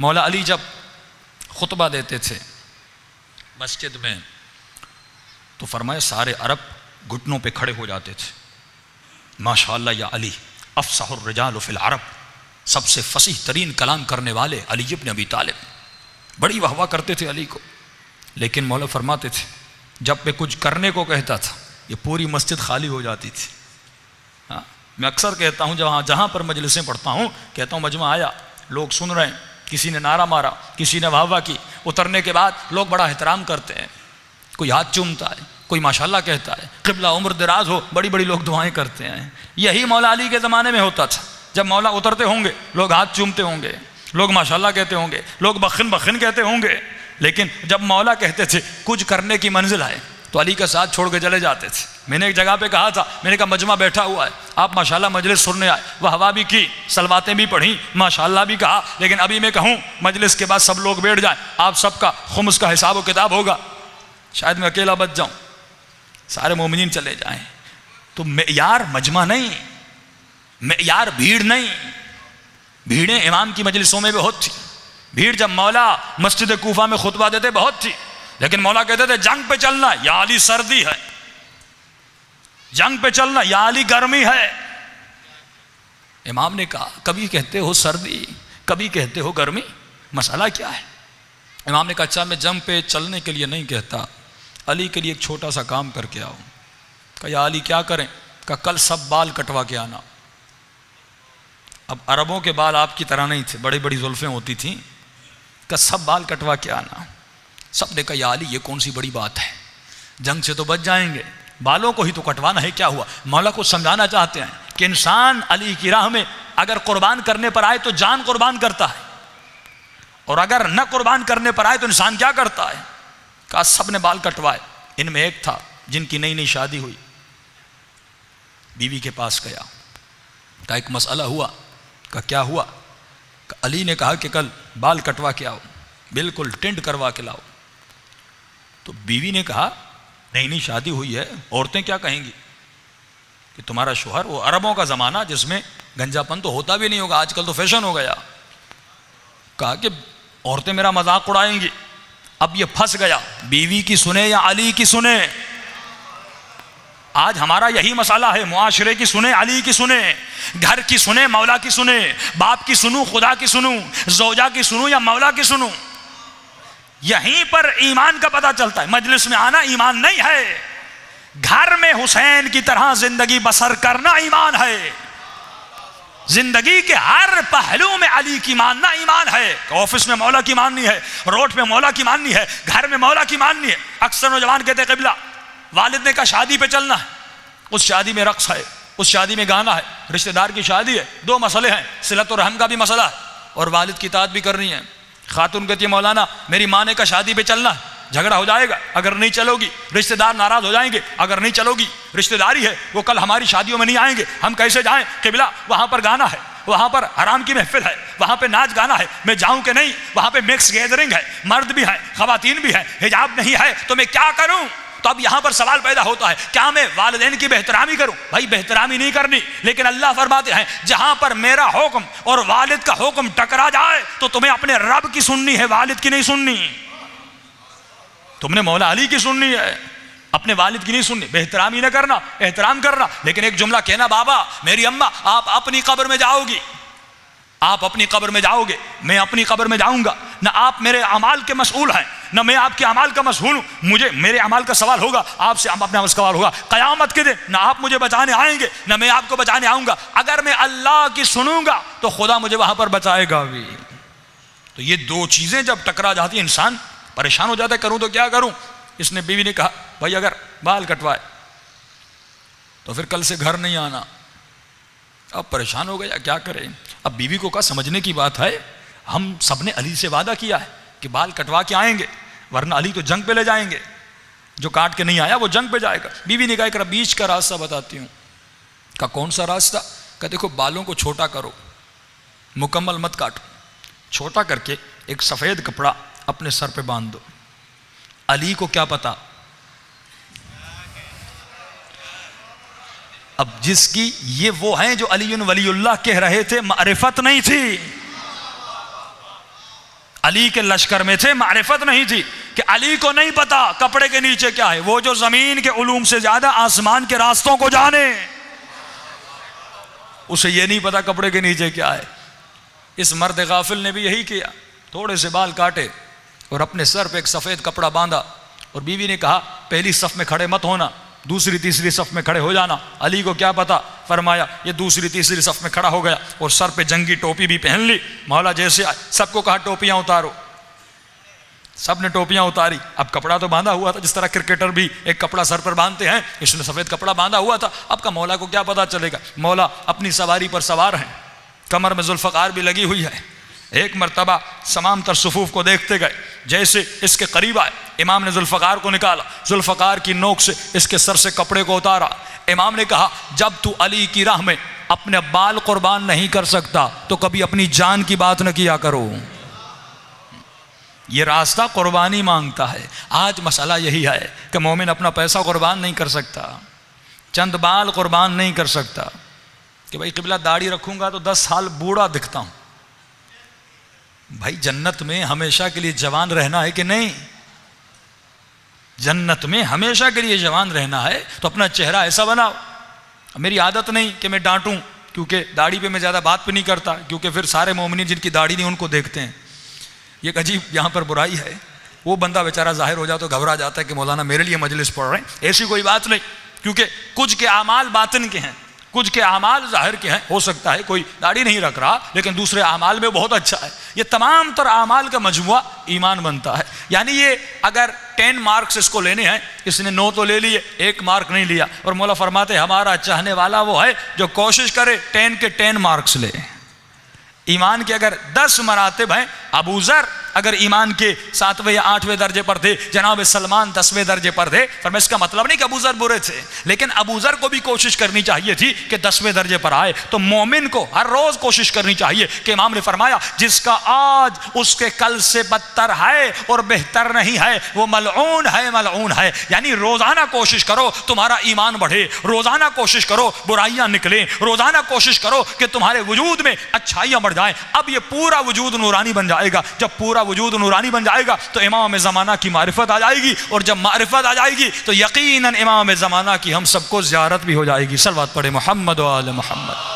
मौला अली जब खुतबा देते थे मस्जिद में तो फरमाए सारे अरब घुटनों पे खड़े हो जाते थे। माशाअल्लाह या अली अफसहुर रिजाल फिल अरब, सबसे फसीह तरीन कलाम करने वाले अली इब्न अबी तालिब, बड़ी वाहवा करते थे अली को। लेकिन मौला फरमाते थे जब मैं कुछ करने को कहता था ये पूरी मस्जिद खाली हो जाती थी। हाँ, मैं अक्सर कहता हूँ जहाँ पर मजलिसें पढ़ता हूँ कहता हूँ मजमा आया, लोग सुन रहे हैं, किसी ने नारा मारा, किसी ने वाहवा की, उतरने के बाद लोग बड़ा एहतराम करते हैं, कोई हाथ चूमता है, कोई माशाल्लाह कहता है, क़िबला उम्र दराज हो, बड़ी बड़ी लोग दुआएं करते हैं। यही मौला अली के ज़माने में होता था। जब मौला उतरते होंगे लोग हाथ चूमते होंगे, लोग माशाल्लाह कहते होंगे, लोग बखिन बखिन कहते होंगे। लेकिन जब मौला कहते थे कुछ करने की मंजिल आए तो अली का साथ छोड़ के चले जाते थे। मैंने एक जगह पे कहा था, मैंने कहा मजमा बैठा हुआ है, आप माशाल्लाह मजलिस सुनने आए, वह हवा भी की, सलवातें भी पढ़ी, माशाल्लाह भी कहा, लेकिन अभी मैं कहूँ मजलिस के बाद सब लोग बैठ जाएं, आप सबका खुम्स का हिसाब व किताब होगा, शायद मैं अकेला बच जाऊँ, सारे मोमिनीन चले जाएं। तो मेयार मजमा नहीं, मेयार भीड़ नहीं। भीड़ें इमाम की मजलिसों में बहुत थी, भीड़ जब मौला मस्जिद कूफा में खुतबा देते बहुत थी, लेकिन मौला कहते थे जंग पे चलना या अली सर्दी है, जंग पे चलना या अली गर्मी है। इमाम ने कहा कभी कहते हो सर्दी, कभी कहते हो गर्मी, मसला क्या है? इमाम ने कहा अच्छा मैं जंग पे चलने के लिए नहीं कहता, अली के लिए एक छोटा सा काम करके आओ। कहा या अली क्या करें? कहा कल सब बाल कटवा के आना। अब अरबों के बाल आपकी तरह नहीं थे, बड़ी बड़ी जुल्फें होती थीं। कहा सब बाल कटवा के आना। सब ने कहा या अली ये कौन सी बड़ी बात है, जंग से तो बच जाएंगे, बालों को ही तो कटवाना है, क्या हुआ? मौला को समझाना चाहते हैं कि इंसान अली की राह में अगर कुर्बान करने पर आए तो जान कुर्बान करता है, और अगर न कुर्बान करने पर आए तो इंसान क्या करता है? कहा सब ने बाल कटवाए। इनमें एक था जिनकी नई नई शादी हुई, बीवी के पास गया, कहा एक मसला हुआ। कहा क्या हुआ? कहा अली ने कहा कि कल बाल कटवा के आओ, बिल्कुल टिंड करवा के लाओ। तो बीवी ने कहा नई नई शादी हुई है, औरतें क्या कहेंगी कि तुम्हारा शोहर, वो अरबों का ज़माना जिसमें गंजापन तो होता भी नहीं होगा, आजकल तो फैशन हो गया। कहा कि औरतें मेरा मजाक उड़ाएंगी। अब ये फंस गया, बीवी की सुने या अली की सुने। आज हमारा यही मसाला है, मुआशरे की सुने अली की सुने, घर की सुने मौला की सुने, बाप की सुनूं खुदा की सुनूं, जोजा की सुनूं या मौला की सुनूं। यहीं पर ईमान का पता चलता है। मजलिस में आना ईमान नहीं है, घर में हुसैन की तरह जिंदगी बसर करना ईमान है। जिंदगी के हर पहलू में अली की मानना ईमान है। ऑफिस में मौला की माननी है, रोड पे मौला की माननी है, घर में मौला की माननी है। अक्सर नौजवान कहते हैं क़िबला, वालिद ने कहा शादी पे चलना है, उस शादी में रक्स है, उस शादी में गाना है, रिश्तेदार की शादी है, दो मसले हैं, सिलत और रहम का भी मसला है और वालिद की इताअत भी करनी है। खातून कहती है मौलाना मेरी माँ ने कहा शादी पे चलना है, झगड़ा हो जाएगा अगर नहीं चलोगी, रिश्तेदार नाराज हो जाएंगे अगर नहीं चलोगी, रिश्तेदारी है वो कल हमारी शादियों में नहीं आएंगे, हम कैसे जाएं? क़िबला वहाँ पर गाना है, वहाँ पर हराम की महफिल है, वहाँ पे नाच गाना है, मैं जाऊँ कि नहीं? वहाँ पे मिक्स गैदरिंग है, मर्द भी है ख़वातीन भी है, हिजाब नहीं है तो मैं क्या करूँ? तो अब यहाँ पर सवाल पैदा होता है क्या मैं वालिदैन की बेहतरामी करूँ? भाई बेहतरामी नहीं करनी, लेकिन अल्लाह फरमाते हैं जहाँ पर मेरा हुक्म और वालिद का हुक्म टकरा जाए तो तुम्हें अपने रब की सुननी है, वालिद की नहीं सुननी। तुमने मौला अली की सुननी है, अपने वालिद की नहीं सुननी। बेहतरामी न करना, एहतराम करना, लेकिन एक जुमला कहना बाबा मेरी अम्मा आप अपनी कब्र में जाओगी, आप अपनी कब्र में जाओगे, मैं अपनी कब्र में जाऊंगा, ना आप मेरे अमाल के मसऊल हैं ना मैं आपके अमाल का मसऊल हूँ, मुझे मेरे अमाल का सवाल होगा, आपसे अपने अमाल का सवाल होगा। क़यामत के दिन ना आप मुझे बचाने आएंगे ना मैं आपको बचाने आऊँगा। अगर मैं अल्लाह की सुनूंगा तो खुदा मुझे वहाँ पर बचाएगा भी। तो ये दो चीज़ें जब टकरा जाती हैं इंसान परेशान हो जाता है, करूँ तो क्या करूँ? इसने बीवी ने कहा भाई अगर बाल कटवाए तो फिर कल से घर नहीं आना। अब परेशान हो गया क्या करें? अब बीवी को कहा समझने की बात है, हम सब ने अली से वादा किया है कि बाल कटवा के आएंगे, वरना अली तो जंग पे ले जाएंगे, जो काट के नहीं आया वो जंग पे जाएगा। बीवी ने कहा एक बीच का रास्ता बताती हूँ। कहा कौन सा रास्ता? कहा देखो बालों को छोटा करो, मुकम्मल मत काटो, छोटा करके एक सफ़ेद कपड़ा अपने सर पे बांध दो। अली को क्या पता, अब जिसकी ये वो हैं जो अली वलीउल्लाह कह रहे थे, मारिफत नहीं थी, अली के लश्कर में थे, मारिफत नहीं थी कि अली को नहीं पता कपड़े के नीचे क्या है। वो जो जमीन के उलूम से ज्यादा आसमान के रास्तों को जाने, उसे ये नहीं पता कपड़े के नीचे क्या है। इस मर्द गाफिल ने भी यही किया, थोड़े से बाल काटे और अपने सर पे एक सफेद कपड़ा बांधा और बीवी ने कहा पहली सफ में खड़े मत होना, दूसरी तीसरी सफ में खड़े हो जाना। अली को क्या पता, फरमाया ये दूसरी तीसरी सफ में खड़ा हो गया और सर पे जंगी टोपी भी पहन ली। मौला जैसे सबको कहा टोपियां उतारो, सब ने टोपियां उतारी। अब कपड़ा तो बांधा हुआ था, जिस तरह क्रिकेटर भी एक कपड़ा सर पर बांधते हैं, इसने सफेद कपड़ा बांधा हुआ था। अब का मौला को क्या पता चलेगा, मौला अपनी सवारी पर सवार हैं, कमर में जुल्फ़कार भी लगी हुई है। एक मरतबा तमाम तर सुफूफ को देखते गए, जैसे इसके करीब आए इमाम ने जुल्फ़कार को निकाला, जुल्फ़कार की नोक से इसके सर से कपड़े को उतारा। इमाम ने कहा जब तू अली की राह में अपने बाल कुर्बान नहीं कर सकता तो कभी अपनी जान की बात न किया करो। ये रास्ता कुर्बानी मांगता है। आज मसला यही है कि मोमिन अपना पैसा कुर्बान नहीं कर सकता, चंद बाल कुर्बान नहीं कर सकता कि भाई क़िबला दाढ़ी रखूंगा तो 10 साल बूढ़ा दिखता हूं। भाई जन्नत में हमेशा के लिए जवान रहना है कि नहीं? जन्नत में हमेशा के लिए जवान रहना है तो अपना चेहरा ऐसा बनाओ। मेरी आदत नहीं कि मैं डांटूं, क्योंकि दाढ़ी पे मैं ज़्यादा बात भी नहीं करता, क्योंकि फिर सारे मोमिनीन जिनकी दाढ़ी नहीं उनको देखते हैं। ये एक अजीब यहाँ पर बुराई है। वो बंदा बेचारा जाहिर हो जाए तो घबरा जाता है कि मौलाना मेरे लिए मजलिस पढ़ रहे हैं। ऐसी कोई बात नहीं, क्योंकि कुछ के आमाल बातिन के हैं, कुछ के आमाल जाहिर के हैं। हो सकता है कोई दाढ़ी नहीं रख रहा लेकिन दूसरे आमाल में बहुत अच्छा है। ये तमाम तर आमाल का मजमुआ ईमान बनता है। यानी ये अगर 10 मार्क्स इसको लेने हैं, इसने 9 तो ले लिए, 1 मार्क नहीं लिया। और मौला फरमाते हमारा चाहने वाला वो है जो कोशिश करे 10 के 10 मार्क्स ले। ईमान के अगर 10 मरातिब हैं, अबू ज़र अगर ईमान के 7वें या 8वें दर्जे पर थे, जनाब सलमान 10वें दर्जे पर थे। पर इसका मतलब नहीं कि अबू ज़र बुरे थे, लेकिन अबू ज़र को भी कोशिश करनी चाहिए थी कि 10वें दर्जे पर आए। तो मोमिन को हर रोज कोशिश करनी चाहिए कि इमाम ने फरमाया जिसका आज उसके कल से बदतर है और बेहतर नहीं है वो मलऊन है, मलऊन है। यानी रोजाना कोशिश करो तुम्हारा ईमान बढ़े, रोजाना कोशिश करो बुराइयां निकले, रोजाना कोशिश करो कि तुम्हारे वजूद में अच्छाइयां बढ़ जाए। अब ये पूरा वजूद नूरानी बन जाएगा। जब पूरा वजूद नूरानी बन जाएगा तो इमाम ज़माना की मारिफत आ जाएगी, और जब मारिफत आ जाएगी तो यकीनन इमाम ज़माना की हम सबको ज़ियारत भी हो जाएगी। सल्लल्लाहु अलैहि मोहम्मद व आले मोहम्मद।